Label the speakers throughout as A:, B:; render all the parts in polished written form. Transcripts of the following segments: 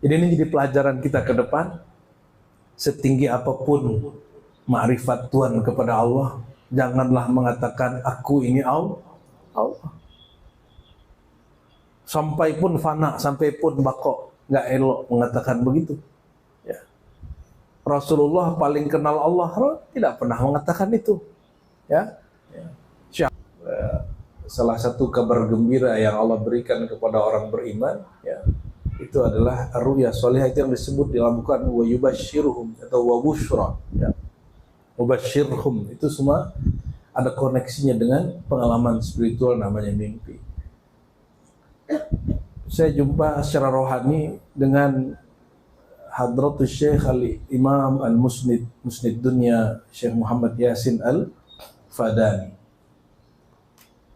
A: Jadi ini jadi pelajaran kita ke depan. Setinggi apapun ma'rifat Tuhan kepada Allah, janganlah mengatakan aku ini Allah. Sampai pun fana, sampai pun bako, nggak elok mengatakan begitu. Ya. Rasulullah paling kenal Allah tidak pernah mengatakan itu. Ya. Salah satu kabar gembira yang Allah berikan kepada orang beriman, ya, itu adalah ar-ru'ya shalihah, itu yang disebut dalam Al-Quran wa yubashshiruhum atau wa bushra, ya. Mubashshirhum itu semua ada koneksinya dengan pengalaman spiritual namanya mimpi. Saya jumpa secara rohani dengan Hadratus Syekh Al-Imam Al-Musnid Dunya Syekh Muhammad Yasin Al-Fadani.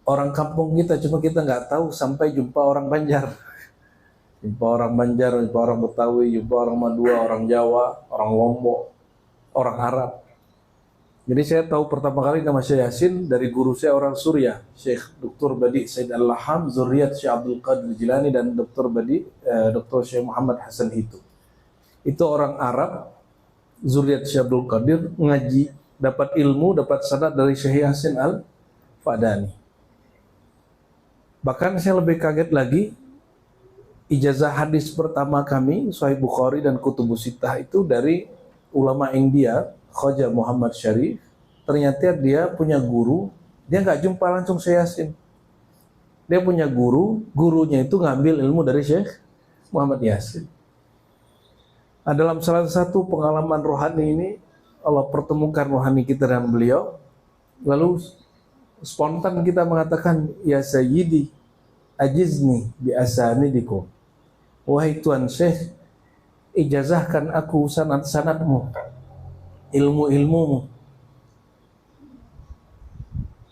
A: Orang kampung kita, cuma kita nggak tahu sampai jumpa orang Banjar. Jumpa orang Banjar, jumpa orang Betawi, jumpa orang Madura, orang Jawa, orang Lombok, orang Arab. Jadi saya tahu pertama kali nama Syekh Yasin dari guru saya orang Suriah, Syekh Dr. Badi Said Al-Laham, zuriat Syekh Abdul Qadir Jilani, dan Dr. Syekh Muhammad Hasan Hitu. Itu orang Arab, zuriat Syekh Abdul Qadir, ngaji, dapat ilmu, dapat sanad dari Syekh Yasin Al-Fadani. Bahkan saya lebih kaget lagi, ijazah hadis pertama kami, Sahih Bukhari dan Kutubus Sittah, itu dari ulama India, Khaja Muhammad Syarif. Ternyata dia punya guru, dia nggak jumpa langsung Syekh Yasin. Dia punya guru, gurunya itu ngambil ilmu dari Syekh Muhammad Yasin. Nah, dalam salah satu pengalaman rohani ini, Allah pertemukan rohani kita dan beliau, lalu spontan kita mengatakan, ya Sayyidi, ajizni bi asanidikum. Wahai Tuan Syekh, ijazahkan aku sanad-sanadmu, ilmu-ilmumu.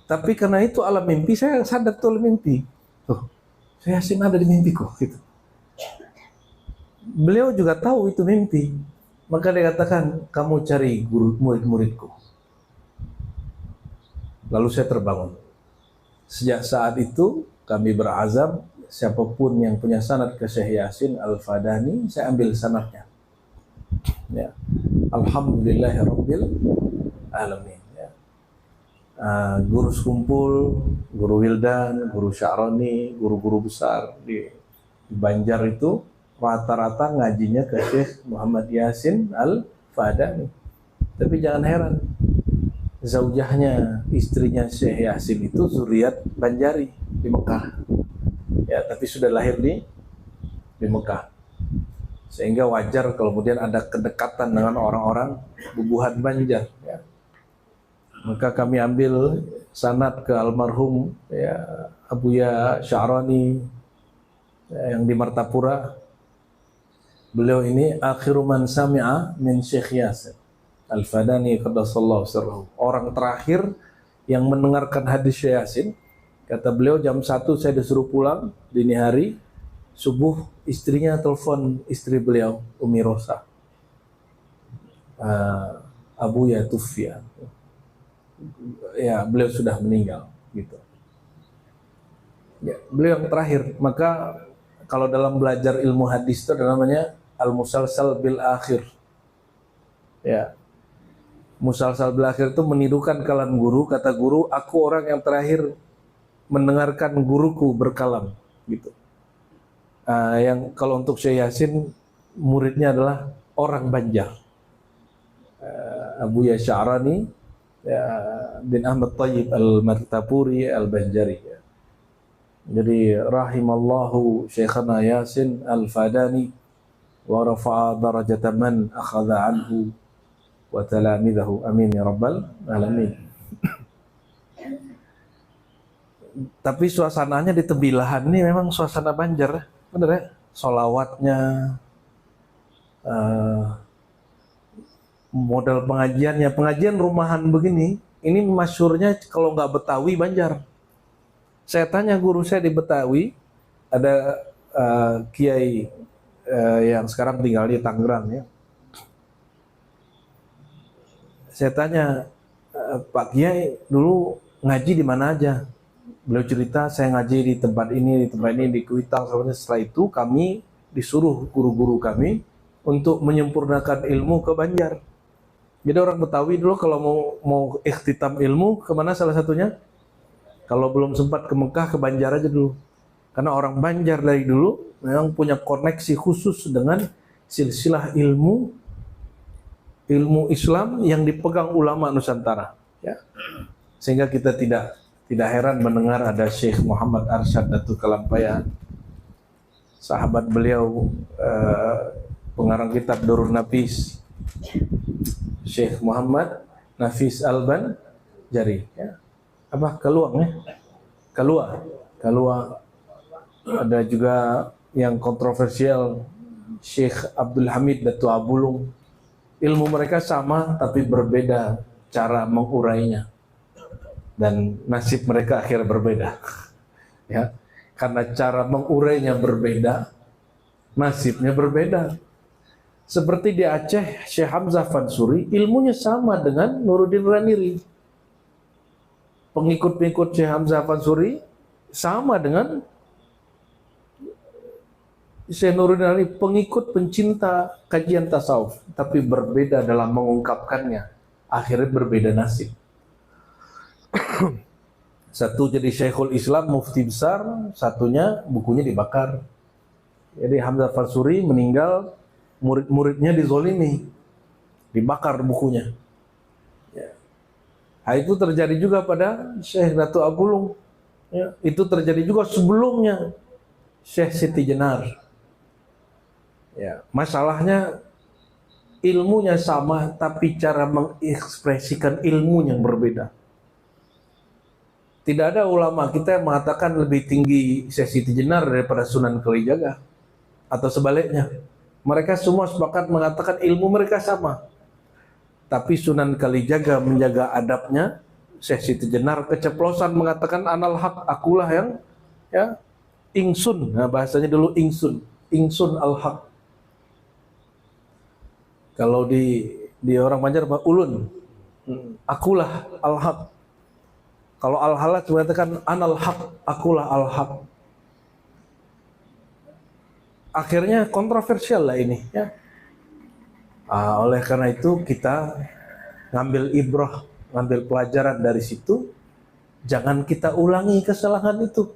A: Tapi karena itu alam mimpi, saya sadar tuh alam mimpi. Tuh, saya Yasin ada di mimpiku, gitu. Beliau juga tahu itu mimpi. Maka dia katakan, kamu cari murid-muridku. Lalu saya terbangun. Sejak saat itu kami berazam, siapapun yang punya sanad ke Syekh Yasin Al-Fadani, saya ambil sanadnya. Ya. Alhamdulillahirabbil alamin. Ya. Guru sekumpul, guru Wildan, guru Sya'rani, guru-guru besar di Banjar itu rata-rata ngajinya ke Syekh Muhammad Yasin Al-Fadani. Tapi jangan heran, zaujahnya, istrinya Syekh Yasin itu zuriat Banjari di Mekah. Ya, tapi sudah lahir di Mekah. Sehingga wajar kalau kemudian ada kedekatan dengan orang-orang bubuhan Banjar, ya. Maka kami ambil sanad ke almarhum, ya, Abuya Sya'rani, ya, yang di Martapura. Beliau ini akhiru man sami'a min Syekh Yasin Al-Fadani qaddasallahu sirrahu. Orang terakhir yang mendengarkan hadis Syekh Yasin. Kata beliau jam 1 saya disuruh pulang dini hari, subuh istrinya telepon istri beliau, Umi Rosa. Abu ya Tufya. Ya, beliau sudah meninggal, gitu. Ya, beliau yang terakhir. Maka kalau dalam belajar ilmu hadis itu ada namanya al-musalsal bil akhir. Ya. Musalsal bil akhir itu menirukan kalam guru. Kata guru, aku orang yang terakhir mendengarkan guruku berkalam, gitu. Yang kalau untuk Syekh Yasin, muridnya adalah orang Banjar, Abu Sya'rani, ya, bin Ahmad Thayyib Al-Martapuri Al-Banjari, ya. Jadi rahimallahu Syekhana Yasin Al-Fadani wa rafa'a darajata man akhadha anhu wa talamidahu, amin ya rabbal alamin. Tapi suasananya di Tembilahan ini memang suasana Banjar, bener ya? Solawatnya, model pengajiannya, pengajian rumahan begini, ini masyhurnya kalau nggak Betawi Banjar. Saya tanya guru saya di Betawi, ada kiai yang sekarang tinggal di Tangerang, ya. Saya tanya, Pak Kiai dulu ngaji di mana aja? Beliau cerita, saya ngaji di tempat ini, di Kuitang. Setelah itu kami disuruh guru-guru kami untuk menyempurnakan ilmu ke Banjar. Jadi orang Betawi dulu kalau mau ikhtitam ilmu kemana salah satunya? Kalau belum sempat ke Mekah, ke Banjar aja dulu. Karena orang Banjar dari dulu memang punya koneksi khusus dengan silsilah ilmu Islam yang dipegang ulama Nusantara. Ya. Sehingga kita tidak heran mendengar ada Syekh Muhammad Arsyad Datuk Kalampaya, sahabat beliau, pengarang kitab Durrun Nafis, Syekh Muhammad Nafis Al-Banjari, ya. Apa Keluang ya? Kalua. Ada juga yang kontroversial, Syekh Abdul Hamid Datuk Abulung. Ilmu mereka sama tapi berbeda cara mengurainya. Dan nasib mereka akhirnya berbeda. Ya, karena cara mengurainya berbeda, nasibnya berbeda. Seperti di Aceh, Syekh Hamzah Fansuri, ilmunya sama dengan Nuruddin Raniri. Pengikut-pengikut Syekh Hamzah Fansuri sama dengan Syekh Nuruddin Raniri, pengikut pencinta kajian tasawuf, tapi berbeda dalam mengungkapkannya. Akhirnya berbeda nasib. Satu jadi Syekhul Islam, mufti besar, satunya bukunya dibakar. Jadi Hamzah Fansuri meninggal, murid-muridnya dizolimi, dibakar bukunya. Ya. Nah, itu terjadi juga pada Syekh Datuk Abulung. Ya. Itu terjadi juga sebelumnya Syekh Siti Jenar. Ya. Masalahnya ilmunya sama, tapi cara mengekspresikan ilmu yang berbeda. Tidak ada ulama kita yang mengatakan lebih tinggi Syekh Siti Jenar daripada Sunan Kalijaga, atau sebaliknya. Mereka semua sepakat mengatakan ilmu mereka sama. Tapi Sunan Kalijaga menjaga adabnya, Syekh Siti Jenar keceplosan mengatakan anal haq, akulah yang ya ingsun. Nah, bahasanya dulu ingsun al haq. Kalau di orang Banjar ulun, akulah al haq. Kalau al-halaj mengatakan anal haq, akulah al-haq. Akhirnya kontroversial lah ini, ya. Oleh karena itu kita ngambil ibrah, ngambil pelajaran dari situ. Jangan kita ulangi kesalahan itu.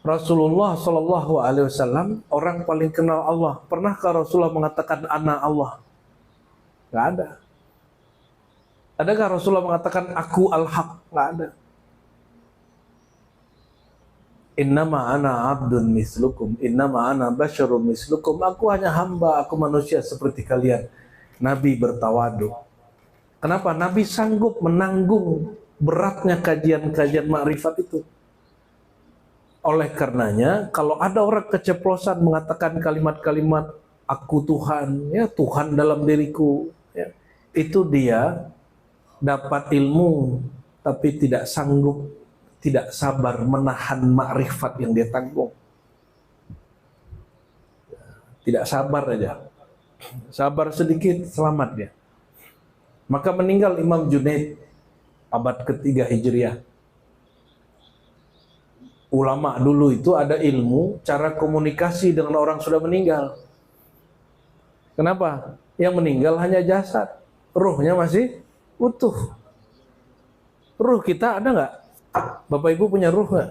A: Rasulullah Shallallahu Alaihi Wasallam orang paling kenal Allah. Pernahkah Rasulullah mengatakan ana Allah? Gak ada. Adakah Rasulullah mengatakan aku al-haq? Nggak ada. Innama ana abdun mislukum, innama ana basyarun mislukum. Aku hanya hamba, aku manusia seperti kalian. Nabi bertawadu. Kenapa? Nabi sanggup menanggung beratnya kajian-kajian makrifat itu. Oleh karenanya, kalau ada orang keceplosan mengatakan kalimat-kalimat aku Tuhan, ya Tuhan dalam diriku, ya, itu dia dapat ilmu tapi tidak sanggup, tidak sabar menahan makrifat yang dia tanggung. Tidak sabar aja. Sabar sedikit selamat dia. Maka meninggal Imam Junaid abad ketiga Hijriah. Ulama dulu itu ada ilmu cara komunikasi dengan orang sudah meninggal. Kenapa? Yang meninggal hanya jasad, ruhnya masih utuh. Ruh kita ada nggak? Bapak Ibu punya ruh nggak?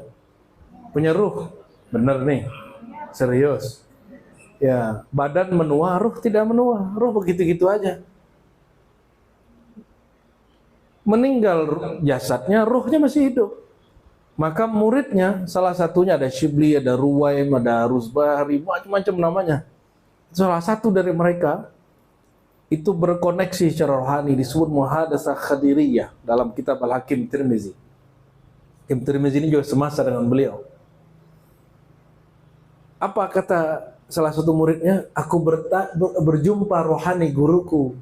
A: Punya ruh? Bener nih, serius. Ya, badan menua, ruh tidak menua. Ruh begitu-gitu aja. Meninggal jasadnya, ruhnya masih hidup. Maka muridnya, salah satunya ada Shibli, ada Ruwaim, ada Rusbahri, macam-macam namanya. Salah satu dari mereka itu berkoneksi secara rohani, disebut Muhadasah Khadiriyah dalam kitab Al-Hakim Tirmizi. Hakim Tirmizi ini juga semasa dengan beliau. Apa kata salah satu muridnya? Aku berjumpa rohani guruku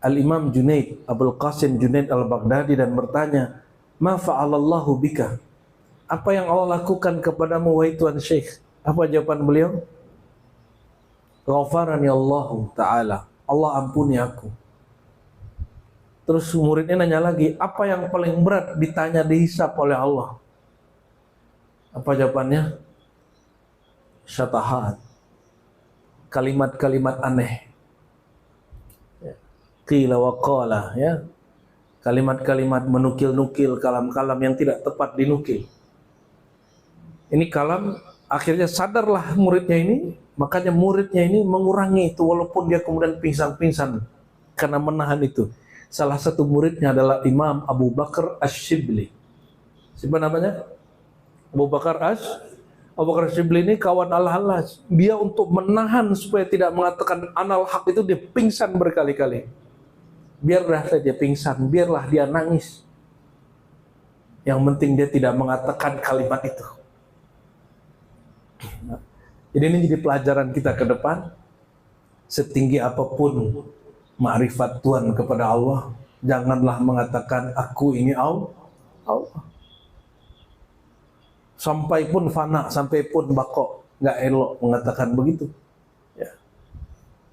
A: Al-Imam Junaid, Abul Qasim Junaid Al-Baghdadi, dan bertanya, ma fa'alallahu bika? Apa yang Allah lakukan kepadamu wahai Tuan Syekh? Apa jawaban beliau? Ghafarani Allahu Ta'ala, Allah ampuni aku. Terus muridnya nanya lagi, apa yang paling berat ditanya dihisab oleh Allah? Apa jawabannya? syatahat, kalimat-kalimat aneh, qila wa qala, ya, kalimat-kalimat menukil-nukil, kalam-kalam yang tidak tepat dinukil. Ini kalam, akhirnya sadarlah muridnya ini, makanya muridnya ini mengurangi itu walaupun dia kemudian pingsan-pingsan karena menahan itu. Salah satu muridnya adalah Imam Abu Bakar Asy-Syibli. Siapa namanya? Abu Bakar Asy-Syibli ini kawan Al-Hallaj. Dia untuk menahan supaya tidak mengatakan anal haq itu, dia pingsan berkali-kali. Biarlah saja pingsan, biarlah dia nangis. Yang penting dia tidak mengatakan kalimat itu. Jadi ini jadi pelajaran kita ke depan. Setinggi apapun ma'rifat Tuhan kepada Allah, janganlah mengatakan aku ini Allah. Sampai pun fana, sampai pun bako, nggak elok mengatakan begitu. Ya.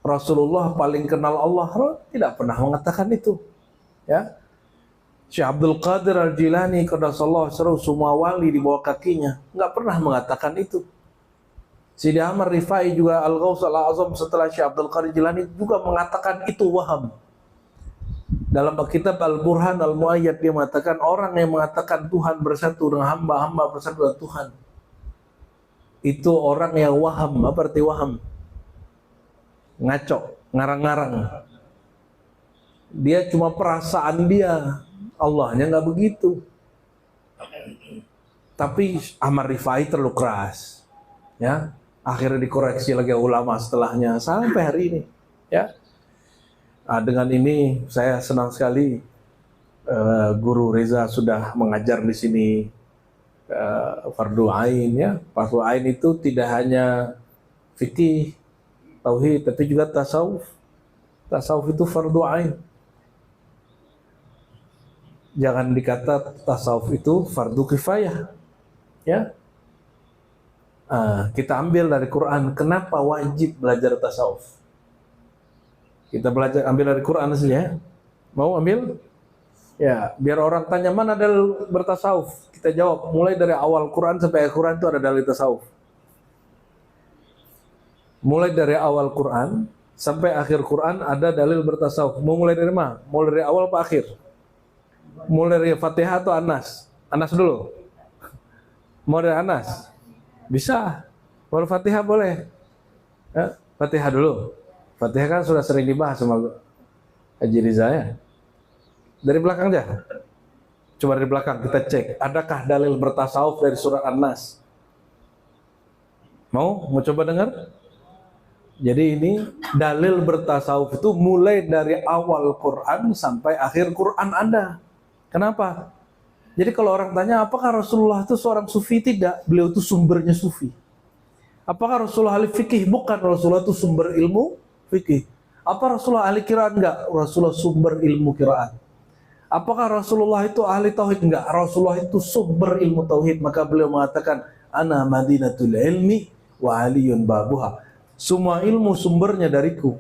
A: Rasulullah paling kenal Allah tidak pernah mengatakan itu. Ya. Syekh Abdul Qadir Al-Jilani qaddasallahu sirruhu, semua wali di bawah kakinya, nggak pernah mengatakan itu. Sidi Ahmad Rifai juga Al-Ghaus Al-Azam setelah Syekh Abdul Qadir Jilani juga mengatakan itu waham. Dalam kitab Al-Burhan Al-Muayyad dia mengatakan orang yang mengatakan Tuhan bersatu dengan hamba, hamba bersatu dengan Tuhan, itu orang yang waham. Apa arti waham? Ngaco, ngarang-ngarang. Dia cuma perasaan dia, Allahnya nggak begitu. Tapi Ahmad Rifai terlalu keras, ya. Akhirnya dikoreksi lagi ulama setelahnya sampai hari ini, ya. Nah, dengan ini saya senang sekali Guru Reza sudah mengajar di sini fardu ain, ya. Fardu ain itu tidak hanya fikih, tauhid, tapi juga tasawuf. Tasawuf itu fardu ain. Jangan dikata tasawuf itu fardu kifayah, ya. Kita ambil dari Quran, kenapa wajib belajar tasawuf? Kita belajar ambil dari Quran saja, ya. Mau ambil? Ya, biar orang tanya mana dalil bertasawuf, kita jawab mulai dari awal Quran sampai akhir Quran itu ada dalil tasawuf. Mulai dari awal Quran sampai akhir Quran ada dalil bertasawuf. Mau mulai dari mana? Mulai dari awal apa akhir? Mulai dari Fatihah atau Anas? Anas dulu. Mau dari Anas? Bisa. Mau Fatihah boleh. Ya, Fatihah dulu. Fatihah kan sudah sering dibahas sama Haji Riza, ya. Dari belakang aja. Coba dari belakang kita cek, adakah dalil bertasawuf dari surat An-Nas? Mau coba dengar? Jadi ini dalil bertasawuf itu mulai dari awal Quran sampai akhir Quran ada. Kenapa? Jadi kalau orang tanya apakah Rasulullah itu seorang sufi? Tidak, beliau itu sumbernya sufi. Apakah Rasulullah ahli fikih? Bukan, Rasulullah itu sumber ilmu fikih. Apa Rasulullah ahli qiraat? Enggak, Rasulullah sumber ilmu qiraat. Apakah Rasulullah itu ahli tauhid? Enggak, Rasulullah itu sumber ilmu tauhid. Maka beliau mengatakan ana madinatul ilmi wa aliyun babuha. Semua ilmu sumbernya dariku.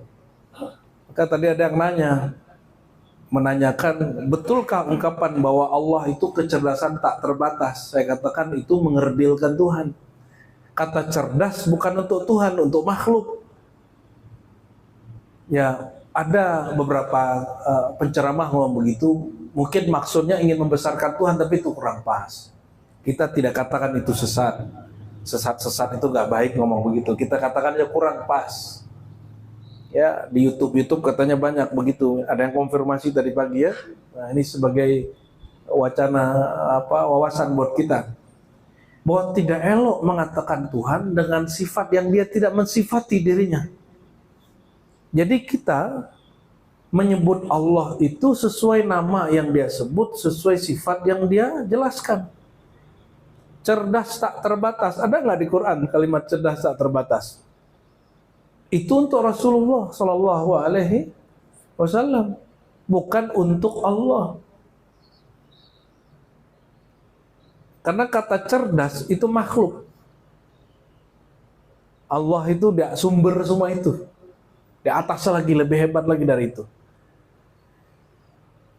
A: Maka tadi ada yang menanyakan, betulkah ungkapan bahwa Allah itu kecerdasan tak terbatas? Saya katakan itu mengerdilkan Tuhan. Kata cerdas bukan untuk Tuhan, untuk makhluk. Ya, ada beberapa penceramah ngomong begitu, mungkin maksudnya ingin membesarkan Tuhan, tapi itu kurang pas. Kita tidak katakan itu sesat. Sesat itu nggak baik ngomong begitu. Kita katakan ya kurang pas. Ya, di YouTube katanya banyak begitu. Ada yang konfirmasi tadi pagi, ya. Nah, ini sebagai wacana wawasan buat kita. Bahwa tidak elok mengatakan Tuhan dengan sifat yang dia tidak mensifati dirinya. Jadi kita menyebut Allah itu sesuai nama yang dia sebut, sesuai sifat yang dia jelaskan. Cerdas tak terbatas. Ada nggak di Quran kalimat cerdas tak terbatas? Itu untuk Rasulullah Sallallahu Alaihi Wasallam, bukan untuk Allah. Karena kata cerdas itu makhluk. Allah itu dia sumber semua itu. Di atas lagi, lebih hebat lagi dari itu.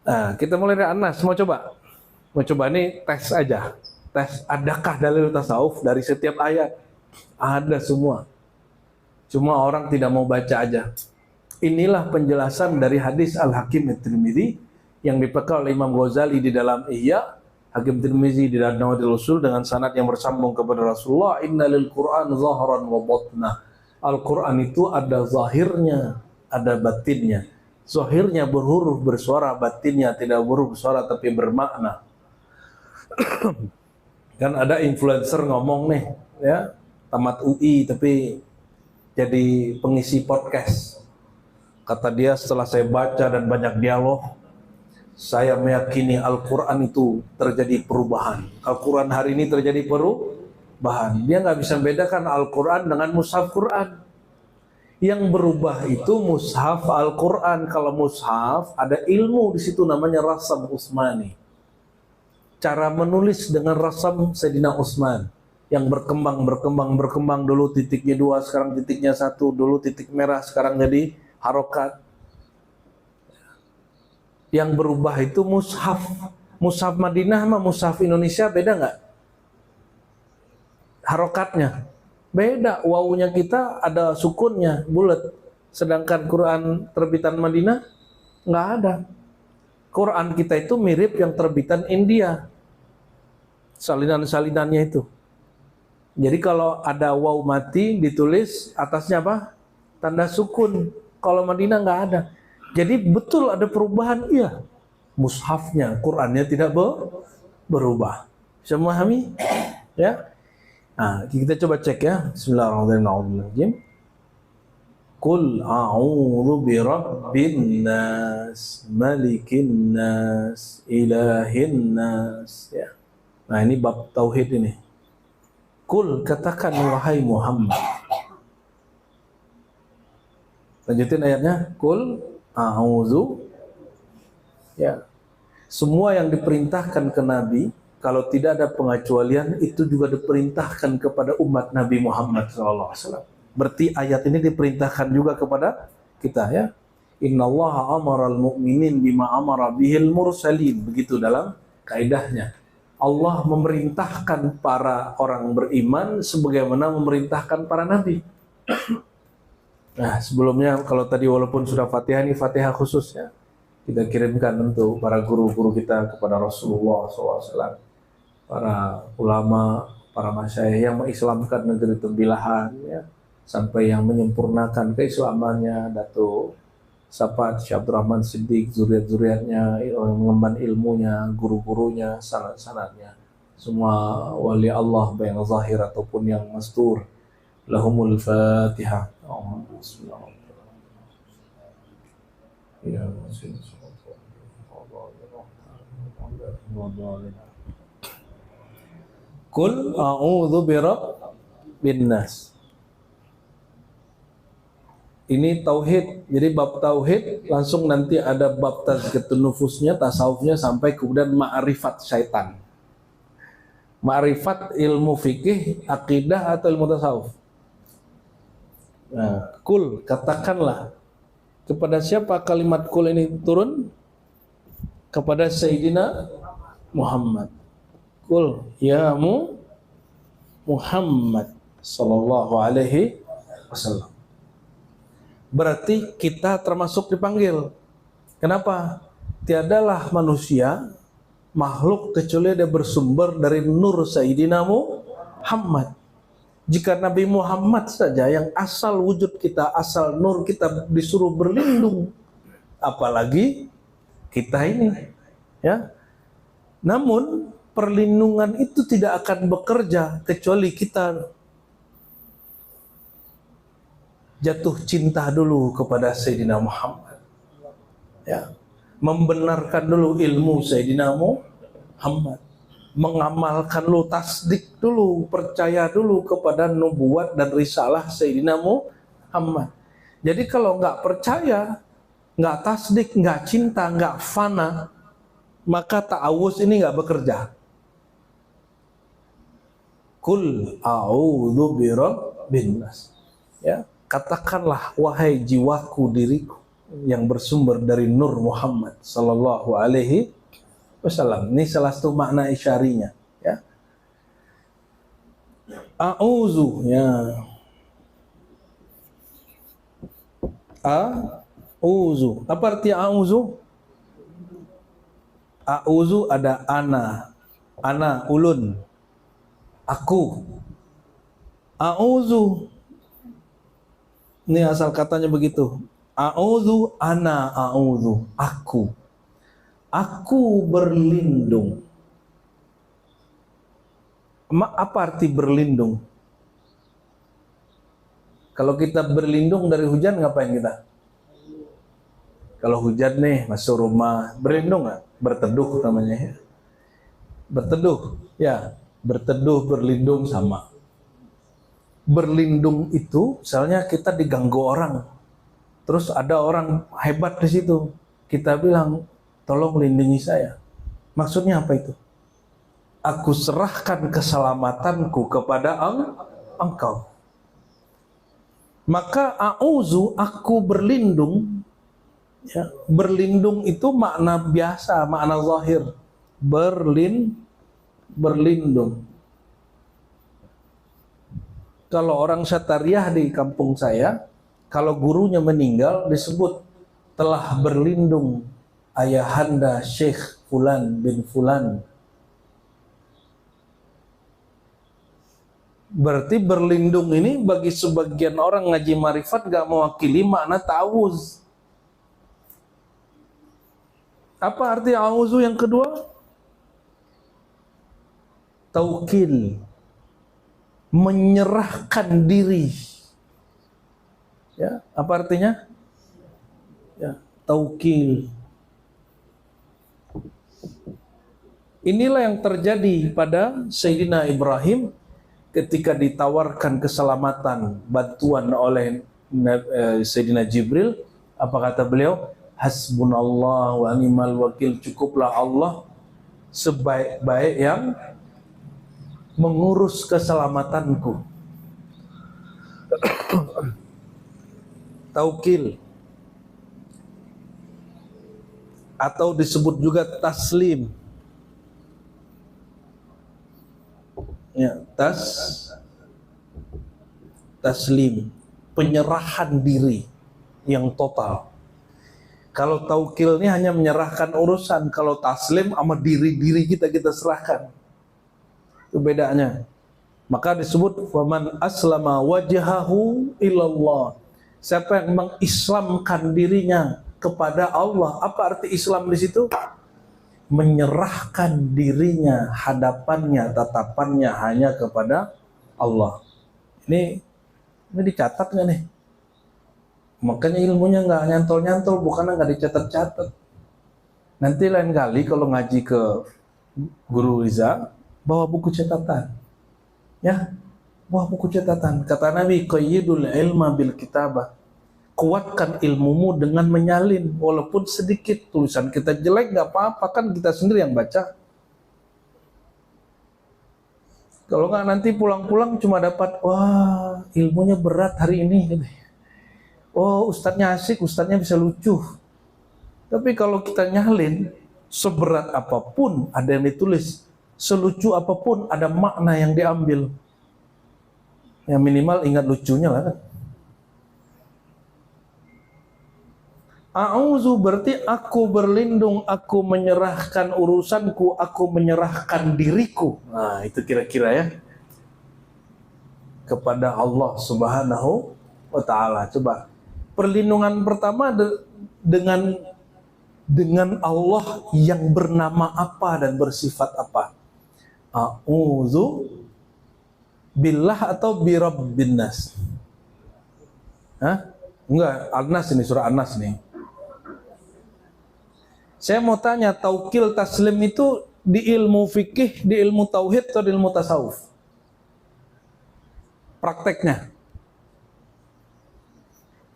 A: Nah, kita mulai dari Anas. Mau coba ini tes aja. Tes, adakah dalil tasawuf dari setiap ayat? Ada semua. Cuma orang tidak mau baca aja. Inilah penjelasan dari hadis Al-Hakim At-Tirmidzi yang dipakai oleh Imam Ghazali di dalam Ihya, Hakim Tirmidzi di dalam Nawadirul Usul dengan sanad yang bersambung kepada Rasulullah, innalil Qur'an zahran wa batna. Al-Quran itu ada zahirnya, ada batinnya. Zahirnya berhuruf bersuara, batinnya tidak berhuruf bersuara tapi bermakna. Kan ada influencer ngomong nih, ya, tamat UI tapi jadi pengisi podcast. Kata dia, setelah saya baca dan banyak dialog, saya meyakini Al-Quran itu terjadi perubahan. Al-Quran hari ini terjadi perubahan. Dia nggak bisa membedakan Al-Quran dengan mushaf Quran. Yang berubah itu mushaf Al-Quran. Kalau mushaf ada ilmu di situ namanya rasam Utsmani. Cara menulis dengan rasam Sayyidina Utsman yang berkembang dulu titiknya 2, sekarang titiknya 1, dulu titik merah, sekarang jadi harokat. Yang berubah itu mushaf. Mushaf Madinah sama mushaf Indonesia beda nggak? Harokatnya beda. Wawunya kita ada sukunnya bulat, sedangkan Quran terbitan Madinah nggak ada. Quran kita itu mirip yang terbitan India, salinan-salinannya itu. Jadi kalau ada waw mati ditulis atasnya apa? Tanda sukun. Kalau Madinah nggak ada. Jadi betul ada perubahan, iya. Mushafnya, Qurannya tidak berubah. Bisa memahami? Ya. Nah, kita coba cek ya. Bismillahirrahmanirrahim. Qul a'udzu birabbin nas, malikin nas, ilahin nas. Ya. Nah, ini bab tauhid ini. Qul, katakan wahai Muhammad. Lanjutin ayatnya. Qul a'udzu. Ya. Semua yang diperintahkan ke Nabi, kalau tidak ada pengecualian, itu juga diperintahkan kepada umat Nabi Muhammad SAW. Berarti ayat ini diperintahkan juga kepada kita, ya. Innallaha amaral mu'minin bima amara bihil mursalin. Begitu dalam kaidahnya. Allah memerintahkan para orang beriman sebagaimana memerintahkan para nabi. Nah, sebelumnya kalau tadi walaupun sudah Fatihah, ini Fatihah khusus ya. Kita kirimkan untuk para guru-guru kita kepada Rasulullah SAW, para ulama, para masyayikh yang mengislamkan negeri Tembilahan, ya, sampai yang menyempurnakan keislamannya, Datuk Sapat Syekh Abdurrahman Siddiq, zuriat-zuriatnya, mengemban ilmunya, guru-gurunya, sanad-sanadnya, semua wali Allah baik yang zahir ataupun yang mastur. Lahumul Fatihah. Ya, Qul a'udzu birabbin nas. Ini tauhid. Jadi bab tauhid langsung nanti ada bab tazkiyatun nufusnya, tasawufnya, sampai kemudian ma'rifat syaitan. Ma'rifat ilmu fikih, akidah atau ilmu tasawuf. Nah, kul, katakanlah. Kepada siapa kalimat kul ini turun? Kepada Sayyidina Muhammad. Kul ya Muhammad sallallahu alaihi wasallam. Berarti kita termasuk dipanggil. Kenapa? Tiadalah manusia, makhluk kecuali dia bersumber dari nur Sayyidina Muhammad. Jika Nabi Muhammad saja yang asal wujud kita, asal nur kita disuruh berlindung, apalagi kita ini, ya. Namun perlindungan itu tidak akan bekerja kecuali kita jatuh cinta dulu kepada Sayyidina Muhammad, ya, membenarkan dulu ilmu Sayyidina Muhammad, mengamalkan dulu, tasdik dulu, percaya dulu kepada nubuat dan risalah Sayyidina Muhammad. Jadi kalau nggak percaya, nggak tasdik, nggak cinta, nggak fana, maka ta'awuz ini nggak bekerja. Kul a'udzu birabbin nas. Ya. Katakanlah wahai jiwaku, diriku yang bersumber dari nur Muhammad sallallahu alaihi wasallam. Ini salah satu makna isyarinya, ya. A'udzu, ya. A'udzu. Apa arti a'udzu? A'udzu ada ana, ulun, aku. A'udzu, ini asal katanya begitu. A'udzu, a'udzu, aku. Aku berlindung. Apa arti berlindung? Kalau kita berlindung dari hujan, ngapain kita? Kalau hujan nih, masuk rumah, berlindung nggak? Berteduh namanya ya. Berteduh, ya. Berteduh, berlindung sama. Berlindung itu, misalnya kita diganggu orang, terus ada orang hebat di situ, kita bilang, tolong lindungi saya. Maksudnya apa itu? Aku serahkan keselamatanku kepada engkau. Maka a'udzu, aku berlindung. Ya, berlindung itu makna biasa, makna zahir. Berlindung. Kalau orang Syatariah di kampung saya, kalau gurunya meninggal disebut telah berlindung ayahanda Syekh Fulan bin Fulan. Berarti berlindung ini bagi sebagian orang ngaji marifat gak mewakili makna ta'awuz. Apa arti a'udzu yang kedua? Taukil, menyerahkan diri. Ya, apa artinya? Ya, taukil. Inilah yang terjadi pada Sayyidina Ibrahim ketika ditawarkan keselamatan, bantuan oleh Sayyidina Jibril. Apa kata beliau? Hasbunallah wa ni'mal wakil, cukuplah Allah sebaik-baik yang mengurus keselamatanku. Taukil, atau disebut juga taslim. Ya, taslim, penyerahan diri yang total. Kalau taukil ini hanya menyerahkan urusan, kalau taslim sama diri-diri kita serahkan. Itu bedanya. Maka disebut faman aslama wajhahu ilallah. Siapa yang mengislamkan dirinya kepada Allah. Apa arti Islam di situ? Menyerahkan dirinya, hadapannya, tatapannya hanya kepada Allah. Ini dicatat nggak nih? Makanya ilmunya nggak nyantol-nyantol, bukannya nggak dicatat-catat. Nanti lain kali kalau ngaji ke Guru Riza, bawa buku catatan. Ya, bawa buku catatan. Kata Nabi, qayyidul ilma bil kitabah. Kuatkan ilmumu dengan menyalin, walaupun sedikit. Tulisan kita jelek nggak apa-apa, kan kita sendiri yang baca. Kalau nggak nanti pulang-pulang cuma dapat, wah ilmunya berat hari ini. Oh ustadznya asik, ustadznya bisa lucu. Tapi kalau kita nyalin, seberat apapun ada yang ditulis, selucu apapun ada makna yang diambil. Ya minimal ingat lucunya lah kan. A'udzu berarti aku berlindung, aku menyerahkan urusanku, aku menyerahkan diriku. Nah, itu kira-kira ya. Kepada Allah Subhanahu wa taala. Coba. Perlindungan pertama dengan Allah yang bernama apa dan bersifat apa? A'udzu billah atau bi rabbin nas? Hah? Enggak, An-Nas ini, surah An-Nas nih. Saya mau tanya, taukil taslim itu di ilmu fikih, di ilmu tauhid atau di ilmu tasawuf? Prakteknya.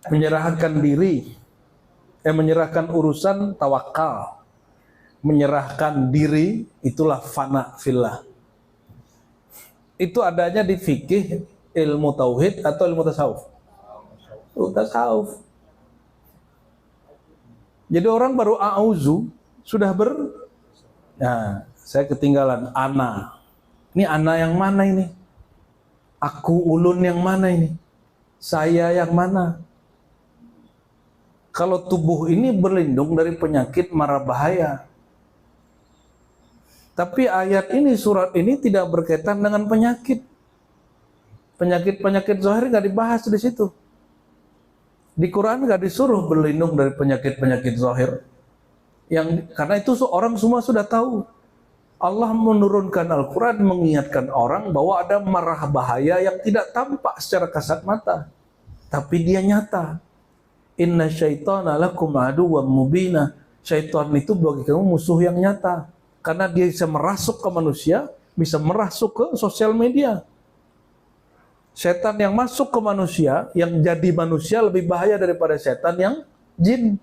A: Menyerahkan diri, menyerahkan urusan tawakal. Menyerahkan diri, itulah fana fillah. Itu adanya di fikih, ilmu tauhid atau ilmu tasawuf? Tasawuf. Jadi orang baru a'udzu sudah Nah, saya ketinggalan ana. Ini ana yang mana ini? Aku ulun yang mana ini? Saya yang mana? Kalau tubuh ini berlindung dari penyakit mara bahaya. Tapi ayat ini, surat ini tidak berkaitan dengan penyakit. Penyakit-penyakit zahir nggak dibahas di situ. Di Quran nggak disuruh berlindung dari penyakit-penyakit zahir. Karena itu orang semua sudah tahu. Allah menurunkan Al-Quran mengingatkan orang bahwa ada marah bahaya yang tidak tampak secara kasat mata, tapi dia nyata. Inna syaitana lakum aduwwam mubina. Syaitan itu bagi kamu musuh yang nyata, karena dia bisa merasuk ke manusia, bisa merasuk ke sosial media. Setan yang masuk ke manusia, yang jadi manusia lebih bahaya daripada setan yang jin.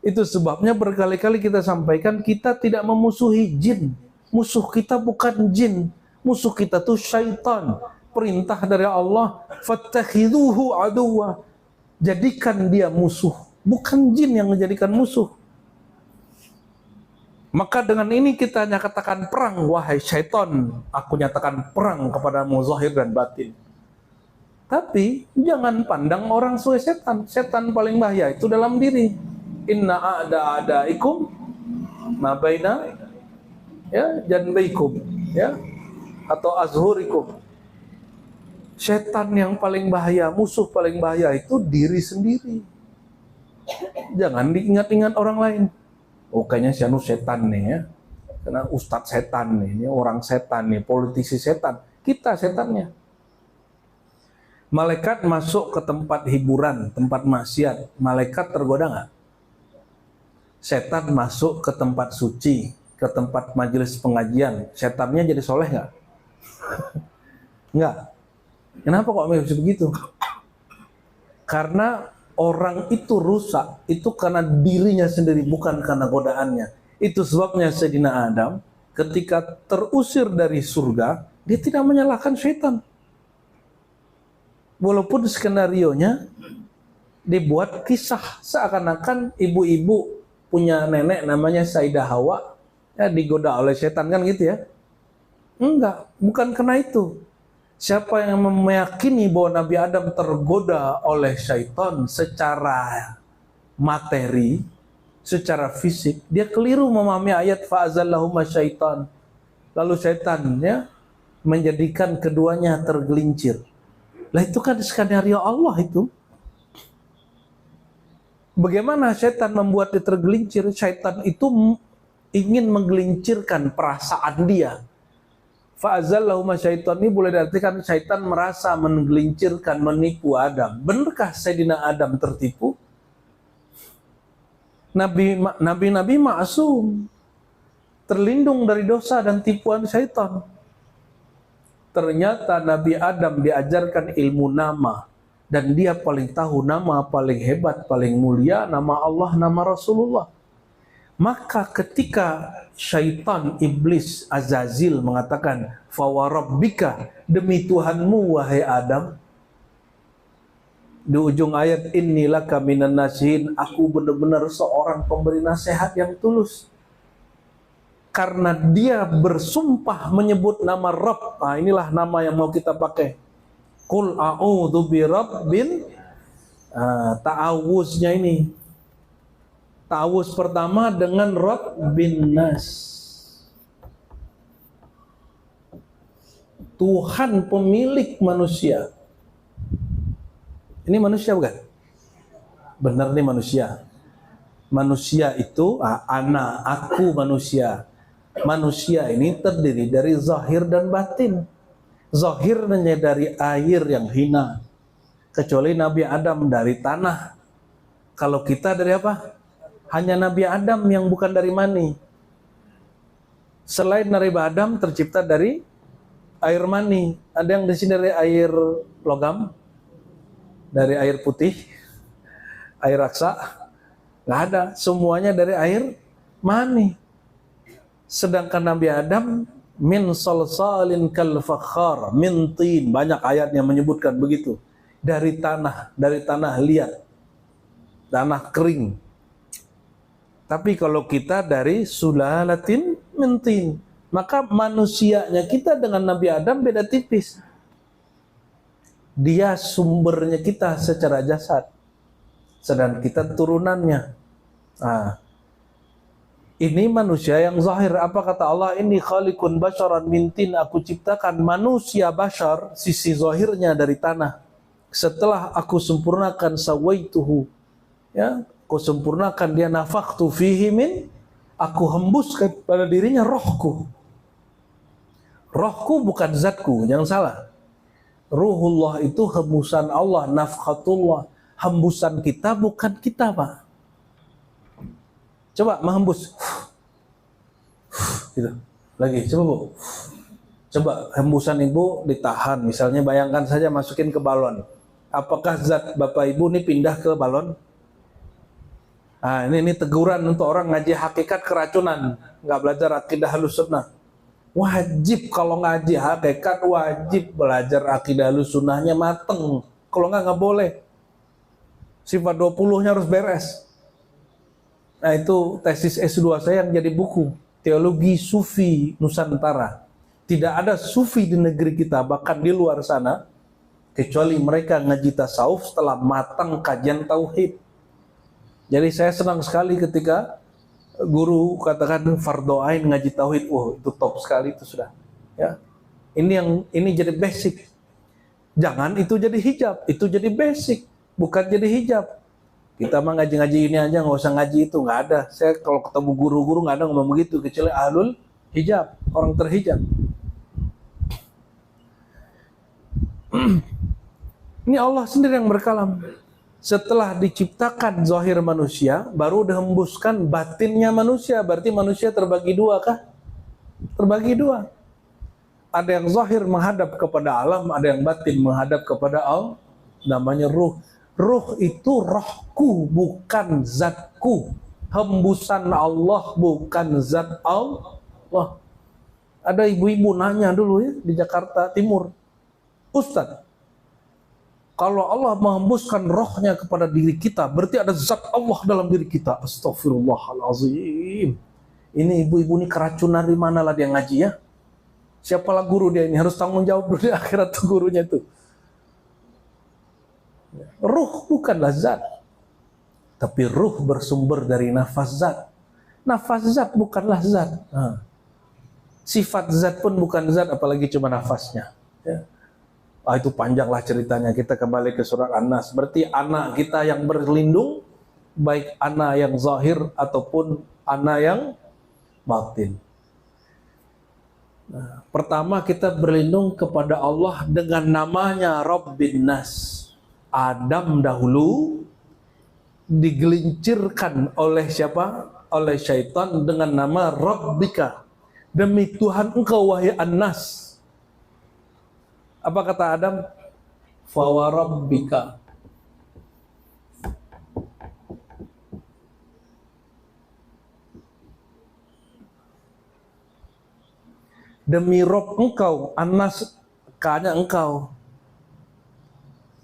A: Itu sebabnya berkali-kali kita sampaikan, kita tidak memusuhi jin. Musuh kita bukan jin. Musuh kita tuh syaitan. Perintah dari Allah, fattakhidhuhu aduwwa. Jadikan dia musuh. Bukan jin yang menjadikan musuh. Maka dengan ini kita nyatakan perang, wahai syaitan. Aku nyatakan perang kepadamu zahir dan batin. Tapi jangan pandang orang sebagai setan. Setan paling bahaya itu dalam diri. Inna a'da'adaikum ma baina janbaikum atau azhurikum. Setan yang paling bahaya, musuh paling bahaya itu diri sendiri. Jangan diingat-ingat orang lain. Oh, kayaknya si anu setan nih ya. Karena ustadz setan nih, ini orang setan nih, politisi setan. Kita setannya. Malaikat masuk ke tempat hiburan, tempat maksiat. Malaikat tergoda nggak? Setan masuk ke tempat suci, ke tempat majelis pengajian, setannya jadi soleh nggak? Nggak. Kenapa kok bisa begitu? Karena orang itu rusak, itu karena dirinya sendiri, bukan karena godaannya. Itu sebabnya Sayyidina Adam ketika terusir dari surga, dia tidak menyalahkan setan. Walaupun skenarionya dibuat kisah seakan-akan ibu-ibu punya nenek namanya Sayyidah Hawa, ya digoda oleh setan kan gitu ya. Enggak, bukan karena itu. Siapa yang meyakini bahwa Nabi Adam tergoda oleh syaitan secara materi, secara fisik, dia keliru memahami ayat fa'azallahuma syaitan. Lalu syaitannya menjadikan keduanya tergelincir. Lah itu kan skenario Allah itu. Bagaimana syaitan membuat dia tergelincir? Syaitan itu ingin menggelincirkan perasaan dia. Fa'azallahuma syaitan ini boleh diartikan syaitan merasa menggelincirkan, menipu Adam. Benarkah Sayyidina Adam tertipu? Nabi-nabi ma'asum, terlindung dari dosa dan tipuan syaitan. Ternyata Nabi Adam diajarkan ilmu nama. Dan dia paling tahu nama paling hebat, paling mulia, nama Allah, nama Rasulullah. Maka ketika syaitan, iblis, Azazil mengatakan, fawarabbika, demi Tuhanmu wahai Adam. Di ujung ayat, innilaka minan nasihin, aku benar-benar seorang pemberi nasihat yang tulus. Karena dia bersumpah menyebut nama Rabb. Nah, inilah nama yang mau kita pakai. Qul a'udzu birabbin, ta'awuznya ini. Ta'awuz pertama dengan Rabbin Nas. Tuhan pemilik manusia. Ini manusia bukan? Benar nih manusia. Manusia itu aku manusia. Manusia ini terdiri dari zahir dan batin. Zahirnya dari air yang hina, kecuali Nabi Adam dari tanah. Kalau kita dari apa? Hanya Nabi Adam yang bukan dari mani. Selain Nabi Adam tercipta dari air mani. Ada yang di sini dari air logam, dari air putih, air raksa, nggak ada. Semuanya dari air mani. Sedangkan Nabi Adam min salsalin kal fakhar min tin, banyak ayat yang menyebutkan begitu, dari tanah liat, tanah kering. Tapi kalau kita dari sulalatin min tin, maka manusianya kita dengan Nabi Adam beda tipis. Dia sumbernya kita secara jasad, sedang kita turunannya. Nah, ini manusia yang zahir. Apa kata Allah? Ini khaliqun basyaran min tin, aku ciptakan manusia bashar, sisi zahirnya dari tanah. Setelah aku sempurnakan sawaituhu, ya, aku sempurnakan dia, nafakhtu fihi min, aku hembuskan pada dirinya rohku. Rohku bukan zatku, jangan salah. Ruhullah itu hembusan Allah, nafkhatullah. Hembusan kita bukan kita, Pak. Coba menghembus. Gitu. Lagi, coba Bu. Coba hembusan Ibu ditahan. Misalnya bayangkan saja masukin ke balon. Apakah zat Bapak Ibu ini pindah ke balon? Nah, ini teguran untuk orang ngaji hakikat keracunan. Nggak belajar akidah Ahlus Sunnah. Wajib kalau ngaji hakikat, wajib belajar akidah Ahlus Sunnahnya mateng. Kalau nggak boleh. Sifat 20-nya harus beres. Nah, itu tesis S2 saya yang jadi buku. Teologi Sufi Nusantara. Tidak ada Sufi di negeri kita, bahkan di luar sana, kecuali mereka ngaji tasawuf setelah matang kajian tauhid. Jadi saya senang sekali ketika guru katakan fardhu ain ngaji tauhid. Wah, itu top sekali itu sudah. Ya. Ini jadi basic. Jangan itu jadi hijab, itu jadi basic, bukan jadi hijab. Kita mah ngaji-ngaji ini aja, nggak usah ngaji itu, nggak ada. Saya kalau ketemu guru-guru nggak ada ngomong begitu, kecuali ahlul hijab, orang terhijab. Ini Allah sendiri yang berkalam. Setelah diciptakan zahir manusia, baru dihembuskan batinnya manusia. Berarti manusia terbagi dua kah? Terbagi dua. Ada yang zahir menghadap kepada alam, ada yang batin menghadap kepada Allah. Namanya ruh. Ruh itu rohku, bukan zatku. Hembusan Allah, bukan zat Allah. Ada ibu-ibu nanya dulu ya di Jakarta Timur. Ustaz, kalau Allah menghembuskan rohnya kepada diri kita, berarti ada zat Allah dalam diri kita. Astagfirullahalazim. Ini ibu-ibu ini keracunan di mana lah dia ngaji ya? Siapalah guru dia ini? Harus tanggung jawab dulu di akhirat tuh gurunya itu. Ruh bukanlah zat. Tapi ruh bersumber dari nafas zat. Nafas zat bukanlah zat. Nah, sifat zat pun bukan zat, apalagi cuma nafasnya. Ya. Itu panjanglah ceritanya. Kita kembali ke surat An-Nas. Berarti anak kita yang berlindung, baik anak yang zahir ataupun anak yang batin. Nah, pertama kita berlindung kepada Allah dengan namanya Rabbin Nas. Adam dahulu digelincirkan oleh siapa? Oleh syaitan dengan nama Rabbika. Demi Tuhan engkau wahai An-Nas. Apa kata Adam? Fawarabbika. Demi Rob engkau, An-Nas, K-nya engkau.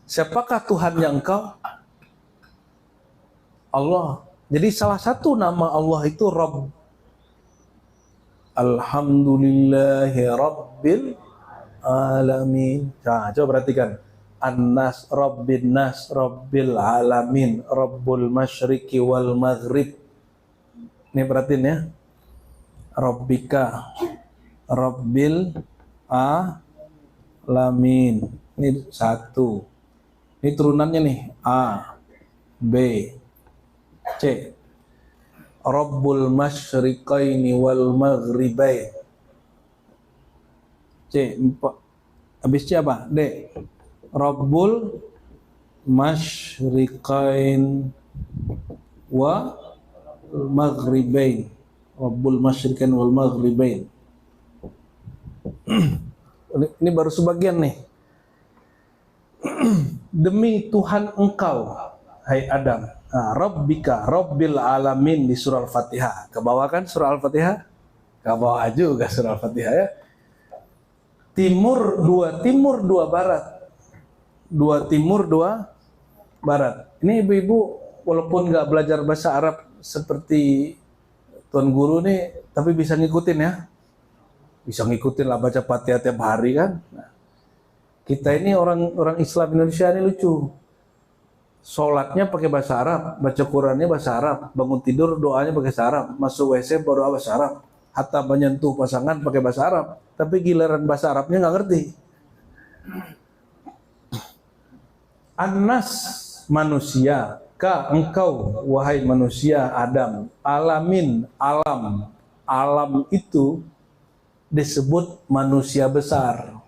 A: Siapakah Tuhan yang engkau? Allah. Jadi salah satu nama Allah itu Rabb. Alhamdulillahi Rabbil Alamin. Nah, coba perhatikan. An-Nas, Rabbin Nas, Rabbil Alamin, Rabbul Masyriqi wal Maghrib. Ini perhatiin ya. Rabbika, Rabbil Alamin. Ini satu. Ini turunannya nih. A, B, C. Rabbul Masyriqaini wal Maghribain. C, habis C apa? D. Rabbul Masyriqain wa Maghribain. Rabbul Masyriqain wal Maghribain. Ini baru sebagian nih. Demi Tuhan engkau, hai Adam. Nah, Rabbika, Rabbil Alamin di surah Al-Fatihah. Kebawa kan surah Al-Fatihah? Kebawa juga surah Al-Fatihah ya. Timur dua barat. Dua timur, dua barat. Ini ibu-ibu walaupun nggak belajar bahasa Arab seperti tuan guru nih, tapi bisa ngikutin ya. Bisa ngikutin lah baca Fatihah tiap hari kan. Nah, Kita ini orang Islam Indonesia ini lucu. Sholatnya pakai bahasa Arab, baca Qurannya bahasa Arab, bangun tidur doanya pakai bahasa Arab, masuk WC berdoa bahasa Arab, hatta menyentuh pasangan pakai bahasa Arab. Tapi giliran bahasa Arabnya nggak ngerti. Anas manusia, ka engkau wahai manusia Adam, alamin alam itu disebut manusia besar.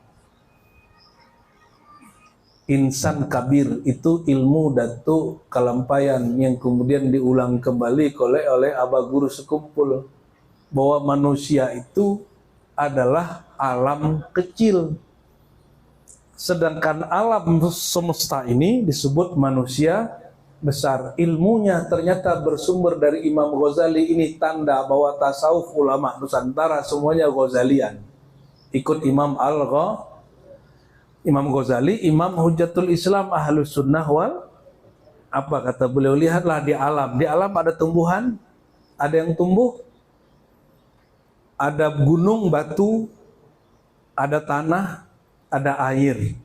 A: Insan kabir itu ilmu datu kelampaian yang kemudian diulang kembali oleh aba guru sekumpul, bahwa manusia itu adalah alam kecil, sedangkan alam semesta ini disebut manusia besar. Ilmunya ternyata bersumber dari Imam Ghazali. Ini tanda bahwa tasawuf ulama Nusantara semuanya Ghazalian, ikut Imam Ghazali, Imam Hujjatul Islam Ahlus Sunnah wal. Apa kata beliau? Lihatlah di alam. Di alam ada tumbuhan, ada yang tumbuh, ada gunung, batu, ada tanah, ada air.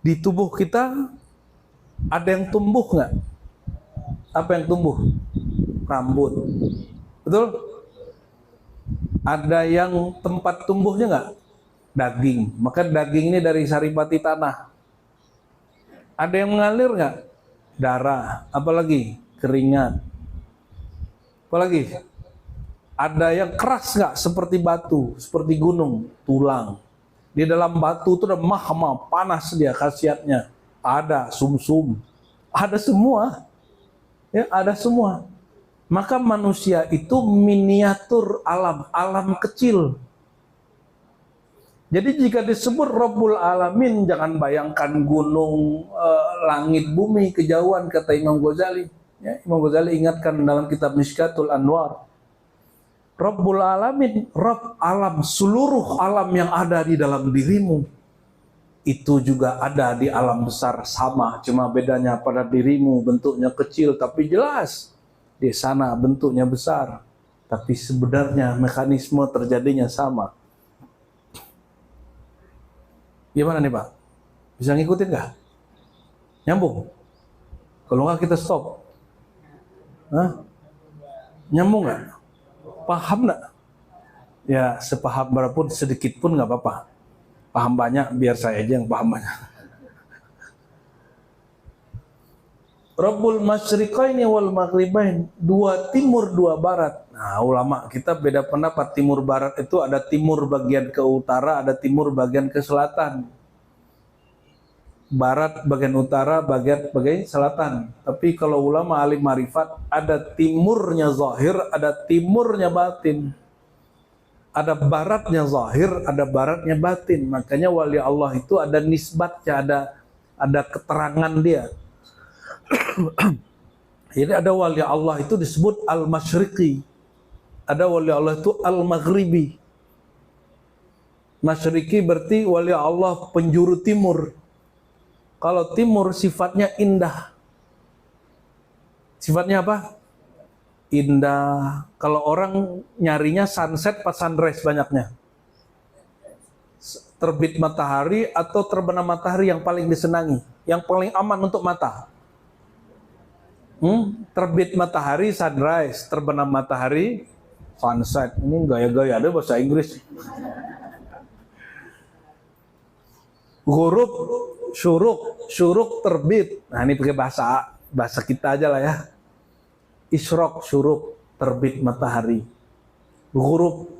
A: Di tubuh kita ada yang tumbuh nggak? Apa yang tumbuh? Rambut. Betul? Ada yang tempat tumbuhnya nggak? Daging. Maka daging ini dari saripati tanah. Ada yang mengalir nggak? Darah. Apalagi? Keringat. Apalagi? Ada yang keras nggak? Seperti batu, seperti gunung, tulang. Di dalam batu itu ada mahma, panas dia khasiatnya. Ada sumsum, ada semua. Ya, ada semua. Maka manusia itu miniatur alam kecil. Jadi jika disebut Rabbul Alamin, jangan bayangkan gunung, langit, bumi, kejauhan, kata Imam Ghazali. Ya, Imam Ghazali ingatkan dalam kitab Mishkatul Anwar. Rabbul Alamin, Rabb alam, seluruh alam yang ada di dalam dirimu, itu juga ada di alam besar sama. Cuma bedanya pada dirimu bentuknya kecil, tapi jelas. Di sana bentuknya besar, tapi sebenarnya mekanisme terjadinya sama. Gimana nih Pak? Bisa ngikutin nggak? Nyambung? Kalau nggak kita stop. Hah? Nyambung nggak? Paham nggak? Ya sepaham berapun sedikit pun nggak apa-apa. Paham banyak biar saya aja yang paham banyak. Rabbul Masyriqaini wal Maghribain, dua timur dua barat. Nah ulama kita beda pendapat. Timur barat itu ada timur bagian ke utara, ada timur bagian ke selatan. Barat bagian utara, bagian selatan. Tapi kalau ulama alim marifat, ada timurnya zahir, ada timurnya batin. Ada baratnya zahir, ada baratnya batin. Makanya wali Allah itu ada nisbatnya, ada keterangan dia. Jadi ada wali Allah itu disebut al-masyriqi, ada wali Allah itu al-maghribi. Masyriqi berarti wali Allah penjuru timur. Kalau timur sifatnya indah. Sifatnya apa? Indah. Kalau orang nyarinya sunset pas sunrise banyaknya. Terbit matahari atau terbenam matahari yang paling disenangi, yang paling aman untuk mata. Terbit matahari sunrise, terbenam matahari sunset. Ini gaya-gaya ada bahasa Inggris. Ghurub, syuruk terbit. Nah ini pakai bahasa kita aja lah ya. Isyraq, syuruk, terbit matahari. Ghurub,